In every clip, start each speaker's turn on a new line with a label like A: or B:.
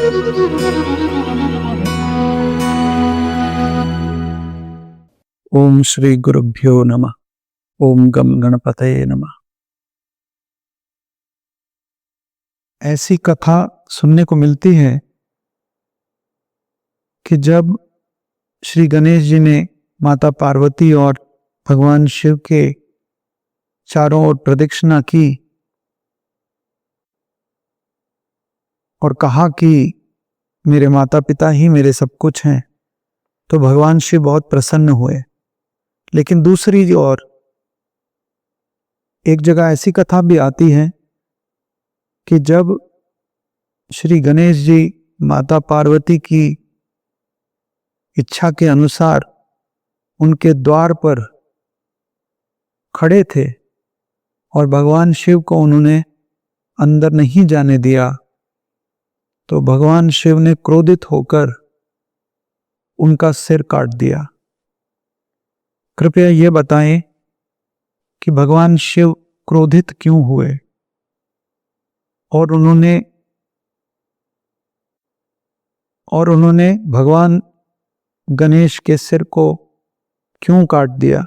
A: ओम श्री गुरुभ्यो नमः। ओम गम गणपतये नमः। ऐसी कथा सुनने को मिलती है कि जब श्री गणेश जी ने माता पार्वती और भगवान शिव के चारों ओर प्रदक्षिणा की और कहा कि मेरे माता पिता ही मेरे सब कुछ हैं, तो भगवान शिव बहुत प्रसन्न हुए। लेकिन दूसरी ओर एक जगह ऐसी कथा भी आती है कि जब श्री गणेश जी माता पार्वती की इच्छा के अनुसार उनके द्वार पर खड़े थे और भगवान शिव को उन्होंने अंदर नहीं जाने दिया, तो भगवान शिव ने क्रोधित होकर उनका सिर काट दिया। कृपया ये बताएं कि भगवान शिव क्रोधित क्यों हुए और उन्होंने भगवान गणेश के सिर को क्यों काट दिया?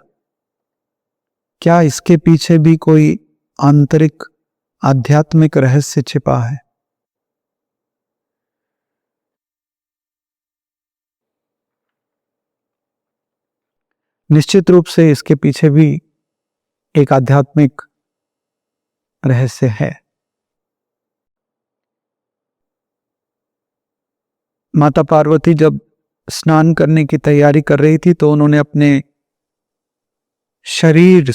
A: क्या इसके पीछे भी कोई आंतरिक आध्यात्मिक रहस्य छिपा है? निश्चित रूप से इसके पीछे भी एक आध्यात्मिक रहस्य है। माता पार्वती जब स्नान करने की तैयारी कर रही थी तो उन्होंने अपने शरीर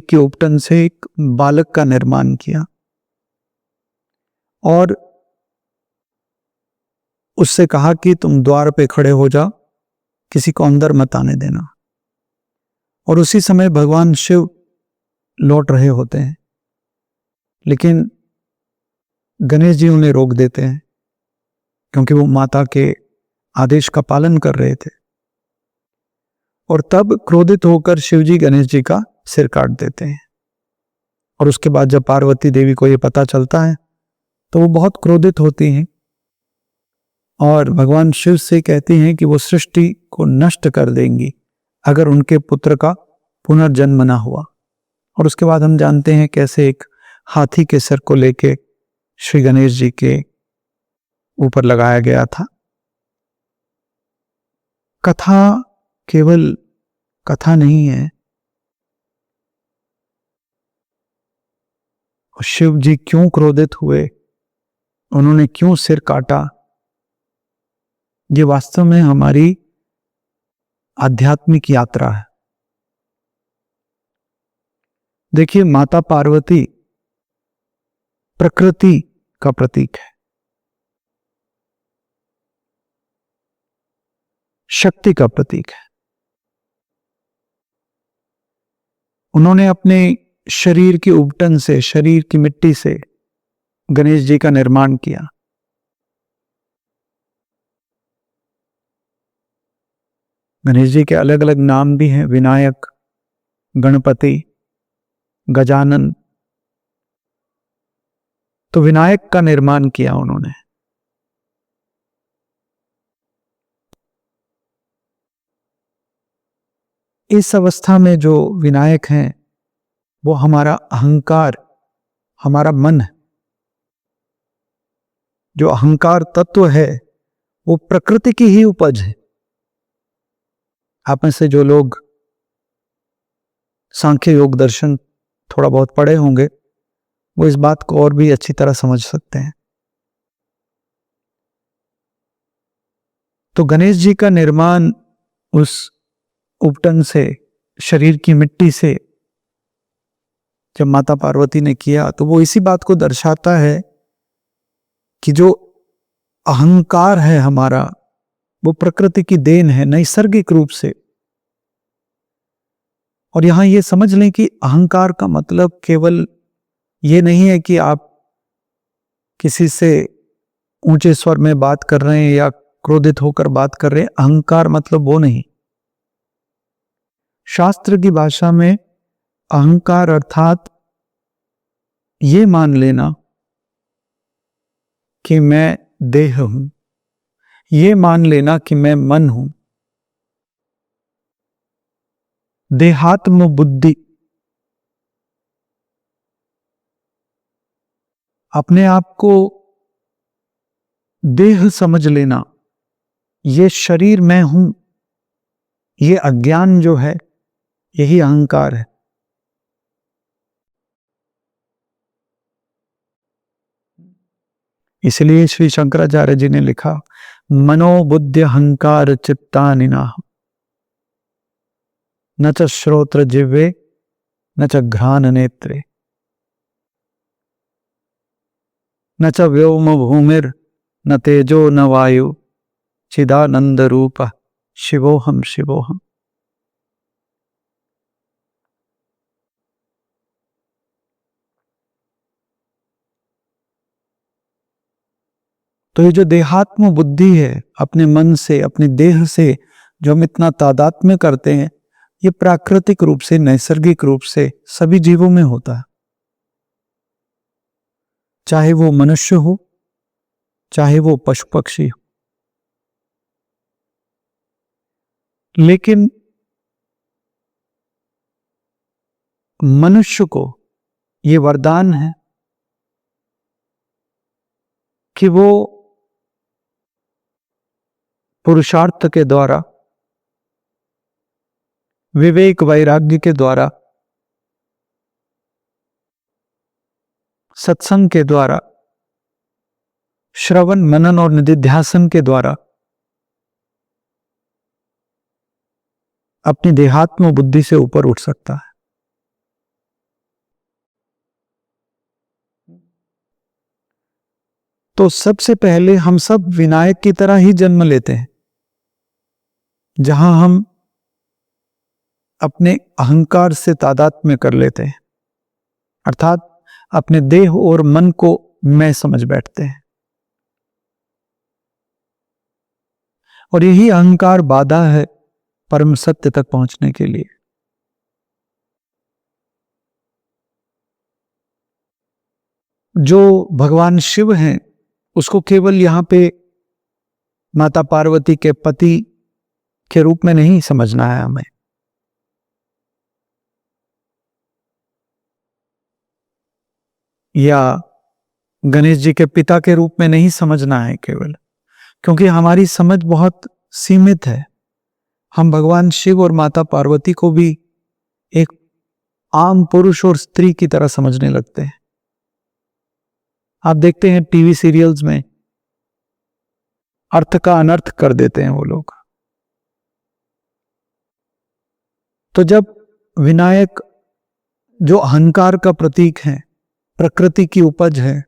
A: की उपटन से एक बालक का निर्माण किया और उससे कहा कि तुम द्वार पे खड़े हो जाओ, किसी को अंदर मत आने देना। और उसी समय भगवान शिव लौट रहे होते हैं, लेकिन गणेश जी उन्हें रोक देते हैं क्योंकि वो माता के आदेश का पालन कर रहे थे। और तब क्रोधित होकर शिवजी गणेश जी का सिर काट देते हैं। और उसके बाद जब पार्वती देवी को यह पता चलता है तो वो बहुत क्रोधित होती हैं और भगवान शिव से कहती हैं कि वो सृष्टि को नष्ट कर देंगी अगर उनके पुत्र का पुनर्जन्म ना हुआ। और उसके बाद हम जानते हैं कैसे एक हाथी के सिर को लेके श्री गणेश जी के ऊपर लगाया गया था। कथा केवल कथा नहीं है। शिव जी क्यों क्रोधित हुए, उन्होंने क्यों सिर काटा, ये वास्तव में हमारी आध्यात्मिक यात्रा है। देखिए, माता पार्वती प्रकृति का प्रतीक है, शक्ति का प्रतीक है। उन्होंने अपने शरीर की उबटन से, शरीर की मिट्टी से गणेश जी का निर्माण किया। गणेश जी के अलग अलग नाम भी हैं, विनायक, गणपति, गजानन। तो विनायक का निर्माण किया उन्होंने। इस अवस्था में जो विनायक हैं वो हमारा अहंकार, हमारा मन है। जो अहंकार तत्व है वो प्रकृति की ही उपज है। आप में से जो लोग सांख्य योग दर्शन थोड़ा बहुत पढ़े होंगे वो इस बात को और भी अच्छी तरह समझ सकते हैं। तो गणेश जी का निर्माण उस उपटन से, शरीर की मिट्टी से जब माता पार्वती ने किया तो वो इसी बात को दर्शाता है कि जो अहंकार है हमारा वो प्रकृति की देन है, नैसर्गिक रूप से। और यहां ये समझ लें कि अहंकार का मतलब केवल ये नहीं है कि आप किसी से ऊंचे स्वर में बात कर रहे हैं या क्रोधित होकर बात कर रहे हैं। अहंकार मतलब वो नहीं। शास्त्र की भाषा में अहंकार अर्थात ये मान लेना कि मैं देह हूं, ये मान लेना कि मैं मन हूं। देहात्म बुद्धि, अपने आप को देह समझ लेना, ये शरीर मैं हूं, ये अज्ञान जो है यही अहंकार है। इसलिए श्री शंकराचार्य जी ने लिखा, मनोबुद्धि अहंकार चित्तानिना, न च श्रोत्र जिह्वे न च घ्राण नेत्रे, न च व्योम भूमिर न तेजो न वायु, चिदानंद रूप शिवोहम शिवोहम। तो ये जो देहात्म बुद्धि है, अपने मन से, अपने देह से जो हम इतना तादात्म्य करते हैं, ये प्राकृतिक रूप से, नैसर्गिक रूप से सभी जीवों में होता है, चाहे वो मनुष्य हो, चाहे वो पशु पक्षी हो। लेकिन मनुष्य को ये वरदान है कि वो पुरुषार्थ के द्वारा, विवेक वैराग्य के द्वारा, सत्संग के द्वारा, श्रवण मनन और निधिध्यासन के द्वारा अपनी देहात्म बुद्धि से ऊपर उठ सकता है। तो सबसे पहले हम सब विनायक की तरह ही जन्म लेते हैं, जहां हम अपने अहंकार से तादात्म्य कर लेते हैं, अर्थात अपने देह और मन को मैं समझ बैठते हैं। और यही अहंकार बाधा है परम सत्य तक पहुंचने के लिए। जो भगवान शिव हैं, उसको केवल यहां पे माता पार्वती के पति के रूप में नहीं समझना है हमें, या गणेश जी के पिता के रूप में नहीं समझना है केवल, क्योंकि हमारी समझ बहुत सीमित है। हम भगवान शिव और माता पार्वती को भी एक आम पुरुष और स्त्री की तरह समझने लगते हैं। आप देखते हैं टीवी सीरियल्स में अर्थ का अनर्थ कर देते हैं वो लोग। तो जब विनायक जो अहंकार का प्रतीक है, प्रकृति की उपज है,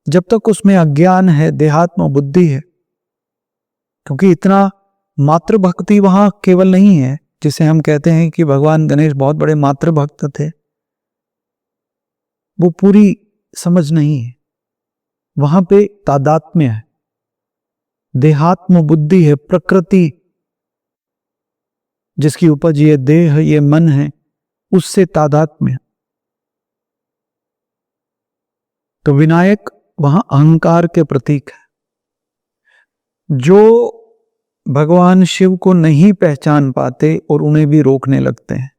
A: जब तक उसमें अज्ञान है, देहात्म बुद्धि है, क्योंकि इतना मातृभक्ति वहां केवल नहीं है, जिसे हम कहते हैं कि भगवान गणेश बहुत बड़े मातृभक्त थे, वो पूरी समझ नहीं है। वहां पे तादात्म्य है, देहात्म बुद्धि है, प्रकृति जिसकी उपज ये देह, ये मन है, उससे तादात्म्य। तो विनायक वहां अहंकार के प्रतीक है, जो भगवान शिव को नहीं पहचान पाते और उन्हें भी रोकने लगते हैं।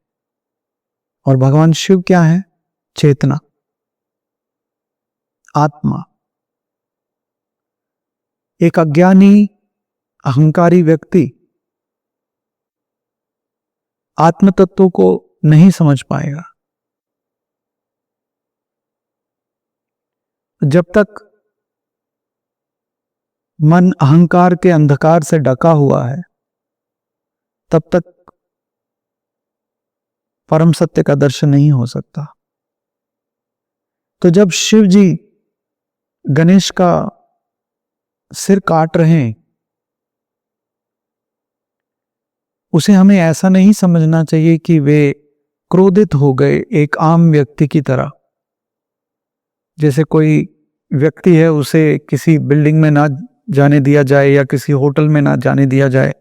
A: और भगवान शिव क्या है? चेतना, आत्मा। एक अज्ञानी अहंकारी व्यक्ति आत्म तत्व को नहीं समझ पाएगा। जब तक मन अहंकार के अंधकार से ढका हुआ है, तब तक परम सत्य का दर्शन नहीं हो सकता। तो जब शिव जी गणेश का सिर काट रहे हैं, उसे हमें ऐसा नहीं समझना चाहिए कि वे क्रोधित हो गए एक आम व्यक्ति की तरह। जैसे कोई व्यक्ति है, उसे किसी बिल्डिंग में ना जाने दिया जाए या किसी होटल में ना जाने दिया जाए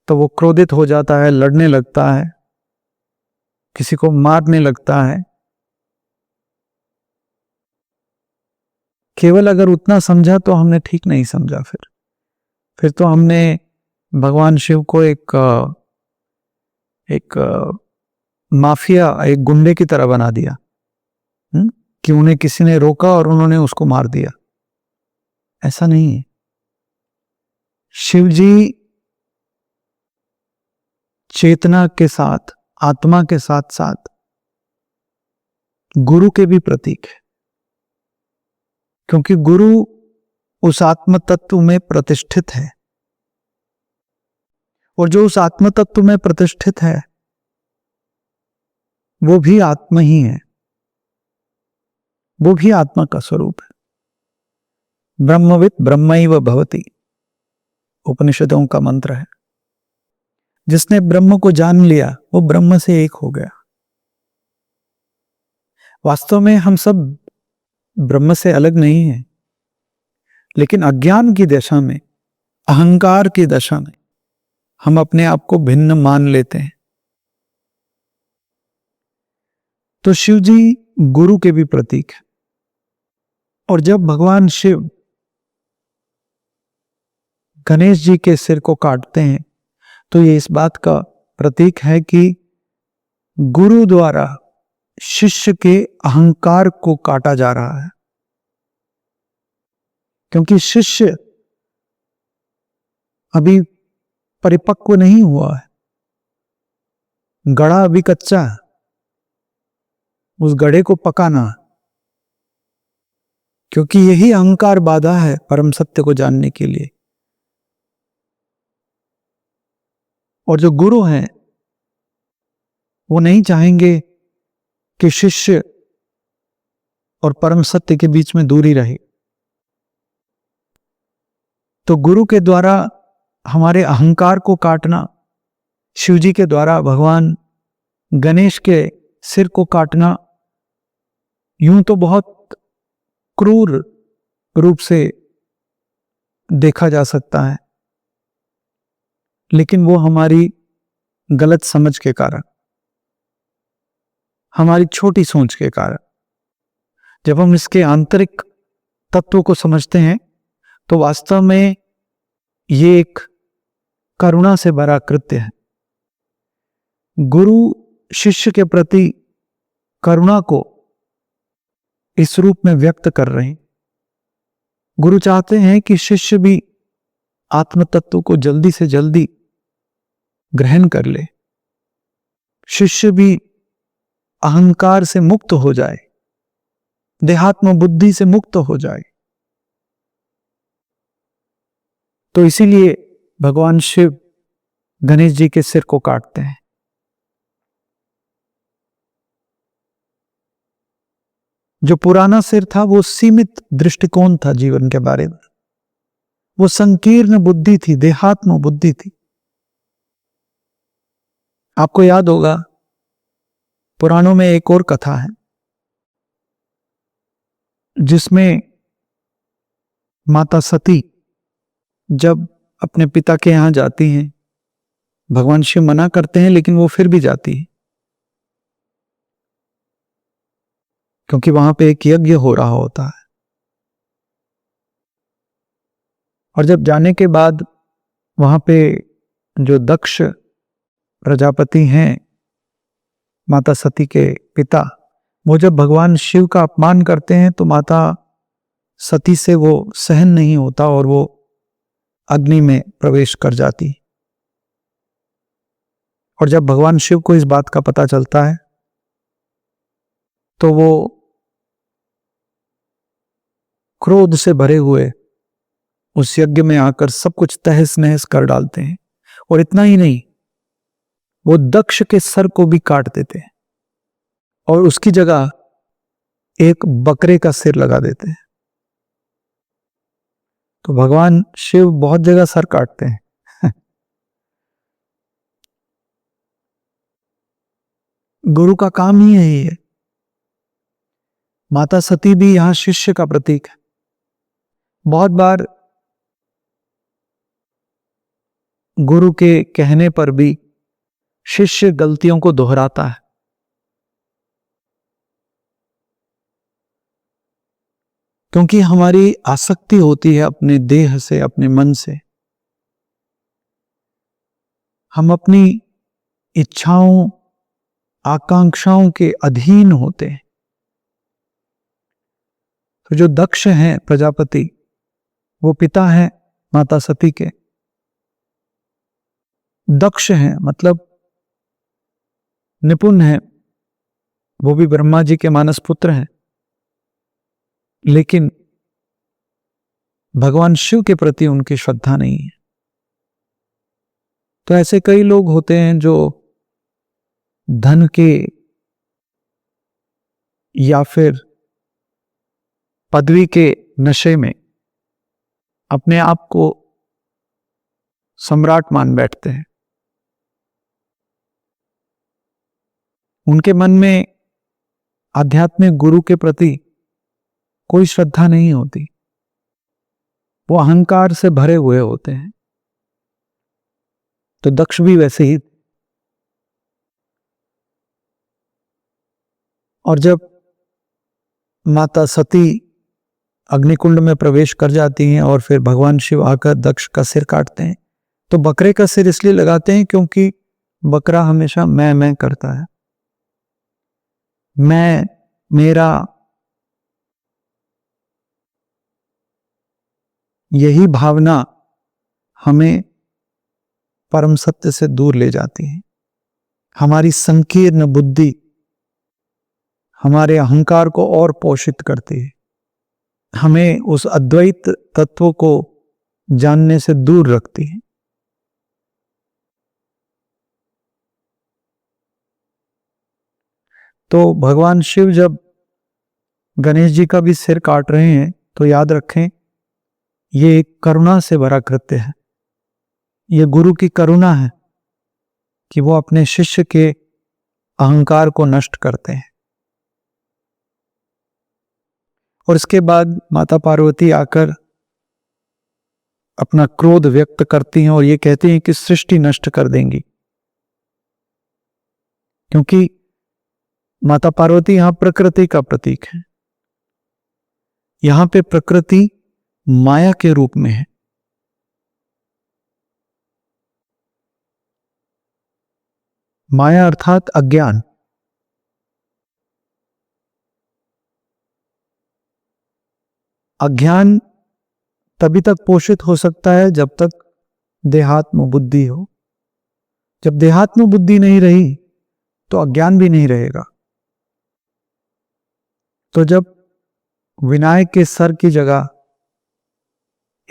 A: तो वो क्रोधित हो जाता है, लड़ने लगता है, किसी को मारने लगता है। केवल अगर उतना समझा तो हमने ठीक नहीं समझा। फिर तो हमने भगवान शिव को एक माफिया, एक गुंडे की तरह बना दिया, कि उन्हें किसी ने रोका और उन्होंने उसको मार दिया। ऐसा नहीं है। शिव जी चेतना के साथ, आत्मा के साथ साथ गुरु के भी प्रतीक है, क्योंकि गुरु उस आत्म तत्व में प्रतिष्ठित है, और जो उस आत्म तत्व में प्रतिष्ठित है वो भी आत्मा ही है, वो भी आत्मा का स्वरूप है। ब्रह्मविद ब्रह्मैव भवति उपनिषदों का मंत्र है। जिसने ब्रह्म को जान लिया वो ब्रह्म से एक हो गया। वास्तव में हम सब ब्रह्म से अलग नहीं हैं, लेकिन अज्ञान की दशा में, अहंकार की दशा में हम अपने आप को भिन्न मान लेते हैं। तो शिव जी गुरु के भी प्रतीक है। और जब भगवान शिव गणेश जी के सिर को काटते हैं तो ये इस बात का प्रतीक है कि गुरु द्वारा शिष्य के अहंकार को काटा जा रहा है, क्योंकि शिष्य अभी परिपक्व नहीं हुआ है, गड़ा अभी कच्चा है, उस गड़े को पकाना, क्योंकि यही अहंकार बाधा है परम सत्य को जानने के लिए। और जो गुरु हैं वो नहीं चाहेंगे कि शिष्य और परम सत्य के बीच में दूरी रहे। तो गुरु के द्वारा हमारे अहंकार को काटना, शिव जी के द्वारा भगवान गणेश के सिर को काटना, यूं तो बहुत क्रूर रूप से देखा जा सकता है, लेकिन वो हमारी गलत समझ के कारण, हमारी छोटी सोच के कारण। जब हम इसके आंतरिक तत्व को समझते हैं तो वास्तव में ये एक करुणा से भरा कृत्य है। गुरु शिष्य के प्रति करुणा को इस रूप में व्यक्त कर रहे हैं। गुरु चाहते हैं कि शिष्य भी आत्म तत्व को जल्दी से जल्दी ग्रहण कर ले, शिष्य भी अहंकार से मुक्त हो जाए, देहात्म बुद्धि से मुक्त हो जाए। तो इसीलिए भगवान शिव गणेश जी के सिर को काटते हैं। जो पुराना सिर था वो सीमित दृष्टिकोण था जीवन के बारे में, वो संकीर्ण बुद्धि थी, देहात्म बुद्धि थी। आपको याद होगा पुराणों में एक और कथा है जिसमें माता सती जब अपने पिता के यहां जाती हैं, भगवान शिव मना करते हैं लेकिन वो फिर भी जाती है, क्योंकि वहां पे एक यज्ञ हो रहा होता है। और जब जाने के बाद वहां पे जो दक्ष प्रजापति हैं, माता सती के पिता, वो जब भगवान शिव का अपमान करते हैं तो माता सती से वो सहन नहीं होता और वो अग्नि में प्रवेश कर जाती। और जब भगवान शिव को इस बात का पता चलता है तो वो क्रोध से भरे हुए उस यज्ञ में आकर सब कुछ तहस नहस कर डालते हैं। और इतना ही नहीं, वो दक्ष के सर को भी काट देते हैं और उसकी जगह एक बकरे का सिर लगा देते हैं। तो भगवान शिव बहुत जगह सर काटते हैं। गुरु का काम ही यही है। माता सती भी यहां शिष्य का प्रतीक है। बहुत बार गुरु के कहने पर भी शिष्य गलतियों को दोहराता है। क्योंकि हमारी आसक्ति होती है अपने देह से, अपने मन से। हम अपनी इच्छाओं, आकांक्षाओं के अधीन होते हैं। तो जो दक्ष हैं प्रजापति, वो पिता हैं माता सती के। दक्ष हैं मतलब निपुण हैं, वो भी ब्रह्मा जी के मानस पुत्र हैं, लेकिन भगवान शिव के प्रति उनकी श्रद्धा नहीं है। तो ऐसे कई लोग होते हैं जो धन के या फिर पदवी के नशे में अपने आप को सम्राट मान बैठते हैं। उनके मन में आध्यात्मिक गुरु के प्रति कोई श्रद्धा नहीं होती, वो अहंकार से भरे हुए होते हैं। तो दक्ष भी वैसे ही। और जब माता सती अग्निकुंड में प्रवेश कर जाती हैं और फिर भगवान शिव आकर दक्ष का सिर काटते हैं, तो बकरे का सिर इसलिए लगाते हैं क्योंकि बकरा हमेशा मैं करता है। मैं, मेरा, यही भावना हमें परम सत्य से दूर ले जाती है। हमारी संकीर्ण बुद्धि हमारे अहंकार को और पोषित करती है, हमें उस अद्वैत तत्व को जानने से दूर रखती है। तो भगवान शिव जब गणेश जी का भी सिर काट रहे हैं तो याद रखें, ये एक करुणा से भरा कृत्य है। ये गुरु की करुणा है कि वो अपने शिष्य के अहंकार को नष्ट करते हैं। और इसके बाद माता पार्वती आकर अपना क्रोध व्यक्त करती हैं और ये कहती हैं कि सृष्टि नष्ट कर देंगी, क्योंकि माता पार्वती यहां प्रकृति का प्रतीक है। यहां पे प्रकृति माया के रूप में है। माया अर्थात अज्ञान। अज्ञान तभी तक पोषित हो सकता है जब तक देहात्म बुद्धि हो। जब देहात्म बुद्धि नहीं रही तो अज्ञान भी नहीं रहेगा। तो जब विनायक के सर की जगह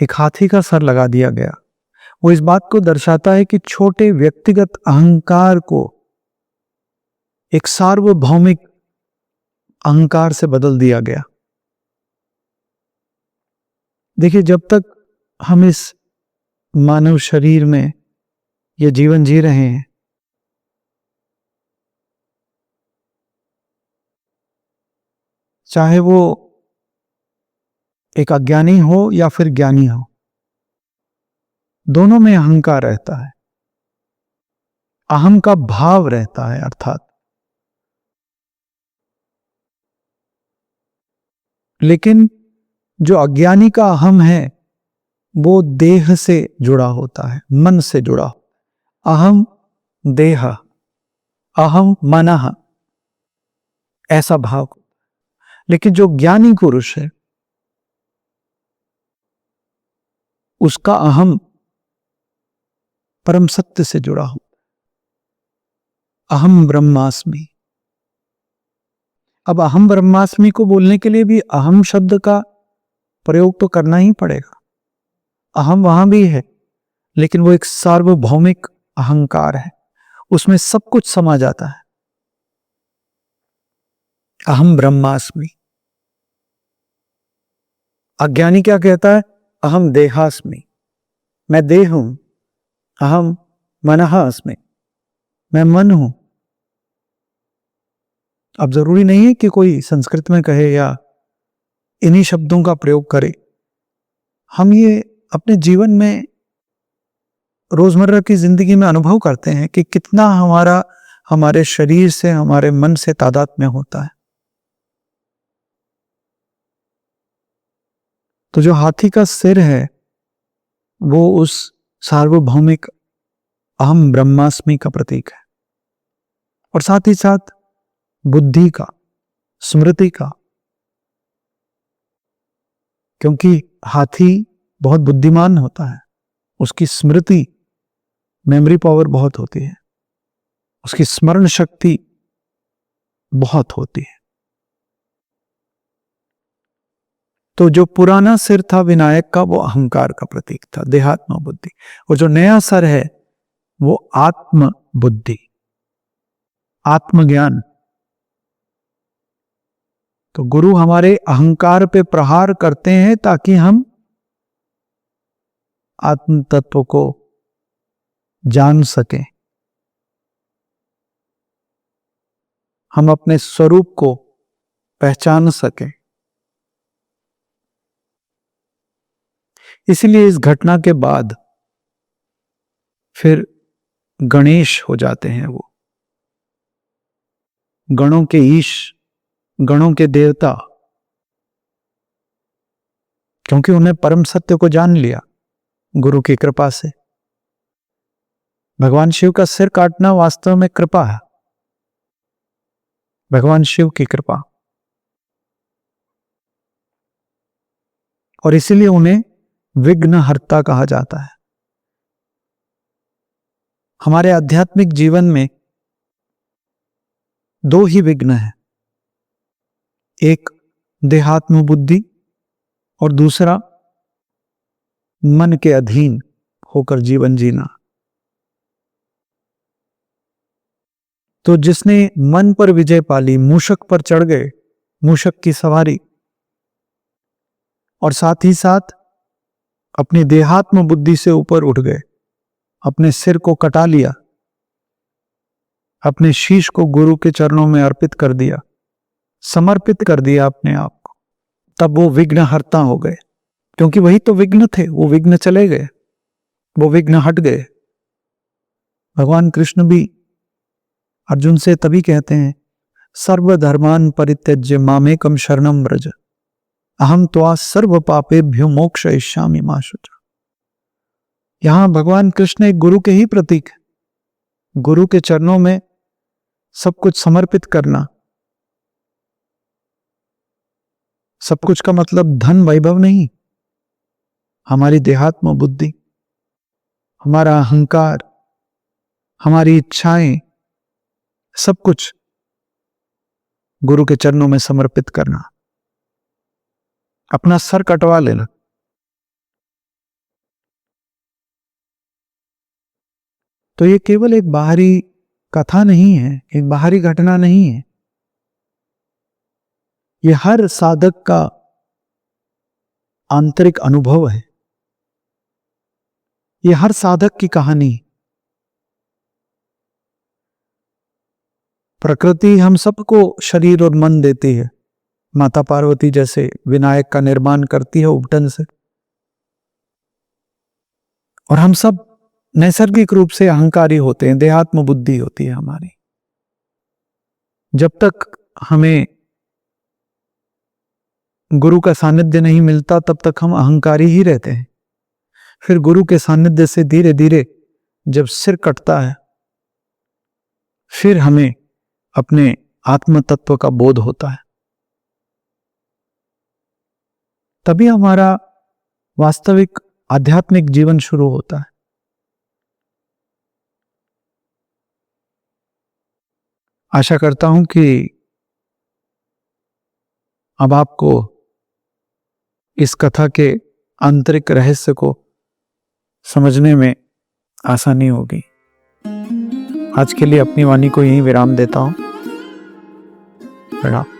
A: एक हाथी का सर लगा दिया गया, वो इस बात को दर्शाता है कि छोटे व्यक्तिगत अहंकार को एक सार्वभौमिक अहंकार से बदल दिया गया। देखिए, जब तक हम इस मानव शरीर में ये जीवन जी रहे हैं, चाहे वो एक अज्ञानी हो या फिर ज्ञानी हो, दोनों में अहंकार रहता है, अहम का भाव रहता है। अर्थात लेकिन जो अज्ञानी का अहम है वो देह से जुड़ा होता है, मन से जुड़ा। अहम देह, अहम मनः, ऐसा भाव। लेकिन जो ज्ञानी पुरुष है उसका अहम परम सत्य से जुड़ा हो। अहम ब्रह्मास्मि। अब अहम ब्रह्मास्मि को बोलने के लिए भी अहम शब्द का प्रयोग तो करना ही पड़ेगा। अहम वहां भी है, लेकिन वो एक सार्वभौमिक अहंकार है, उसमें सब कुछ समा जाता है। अहम ब्रह्मास्मि। अज्ञानी क्या कहता है? अहम देहास्मि, मैं देह हूं। अहम मनः अस्मि, मैं मन हूं। अब जरूरी नहीं है कि कोई संस्कृत में कहे या इन्हीं शब्दों का प्रयोग करे। हम ये अपने जीवन में रोजमर्रा की जिंदगी में अनुभव करते हैं कि कितना हमारे शरीर से, हमारे मन से तादात्म्य होता है। तो जो हाथी का सिर है वो उस सार्वभौमिक अहम ब्रह्मास्मि का प्रतीक है, और साथ ही साथ बुद्धि का, स्मृति का, क्योंकि हाथी बहुत बुद्धिमान होता है, उसकी स्मृति, मेमोरी पावर बहुत होती है, उसकी स्मरण शक्ति बहुत होती है। तो जो पुराना सिर था विनायक का वो अहंकार का प्रतीक था, देहात्म बुद्धि, और जो नया सर है वो आत्म बुद्धि, आत्मज्ञान। तो गुरु हमारे अहंकार पे प्रहार करते हैं ताकि हम आत्म तत्व को जान सकें, हम अपने स्वरूप को पहचान सकें। इसलिए इस घटना के बाद फिर गणेश हो जाते हैं, वो गणों के ईश, गणों के देवता, क्योंकि उन्हें परम सत्य को जान लिया गुरु की कृपा से। भगवान शिव का सिर काटना वास्तव में कृपा है, भगवान शिव की कृपा, और इसीलिए उन्हें विघ्नहर्ता कहा जाता है। हमारे आध्यात्मिक जीवन में दो ही विघ्न हैं, एक देहात्म बुद्धि और दूसरा मन के अधीन होकर जीवन जीना। तो जिसने मन पर विजय पाली, मूषक पर चढ़ गए, मूषक की सवारी, और साथ ही साथ अपनी देहात्म बुद्धि से ऊपर उठ गए, अपने सिर को कटा लिया, अपने शीश को गुरु के चरणों में अर्पित कर दिया, समर्पित कर दिया अपने आप को, तब वो विघ्नहर्ता हो गए। क्योंकि वही तो विघ्न थे, वो विघ्न चले गए, वो विघ्न हट गए। भगवान कृष्ण भी अर्जुन से तभी कहते हैं, सर्वधर्मान परित्यज्य मामेकम शरणम व्रज अहम त्वा सर्व पापेभ्यो मोक्षयिष्यामि मा शुचः। यहां भगवान कृष्ण एक गुरु के ही प्रतीक है। गुरु के चरणों में सब कुछ समर्पित करना, सब कुछ का मतलब धन वैभव नहीं, हमारी देहात्म बुद्धि, हमारा अहंकार, हमारी इच्छाएं, सब कुछ गुरु के चरणों में समर्पित करना, अपना सर कटवा लेना। तो ये केवल एक बाहरी कथा नहीं है, एक बाहरी घटना नहीं है, ये हर साधक का आंतरिक अनुभव है, ये हर साधक की कहानी। प्रकृति हम सबको शरीर और मन देती है, माता पार्वती जैसे विनायक का निर्माण करती है उपटन से, और हम सब नैसर्गिक रूप से अहंकारी होते हैं, देहात्म बुद्धि होती है हमारी। जब तक हमें गुरु का सानिध्य नहीं मिलता तब तक हम अहंकारी ही रहते हैं। फिर गुरु के सानिध्य से धीरे धीरे जब सिर कटता है, फिर हमें अपने आत्म तत्व का बोध होता है, तभी हमारा वास्तविक आध्यात्मिक जीवन शुरू होता है। आशा करता हूं कि अब आपको इस कथा के आंतरिक रहस्य को समझने में आसानी होगी। आज के लिए अपनी वाणी को यहीं विराम देता हूं। प्रणाम।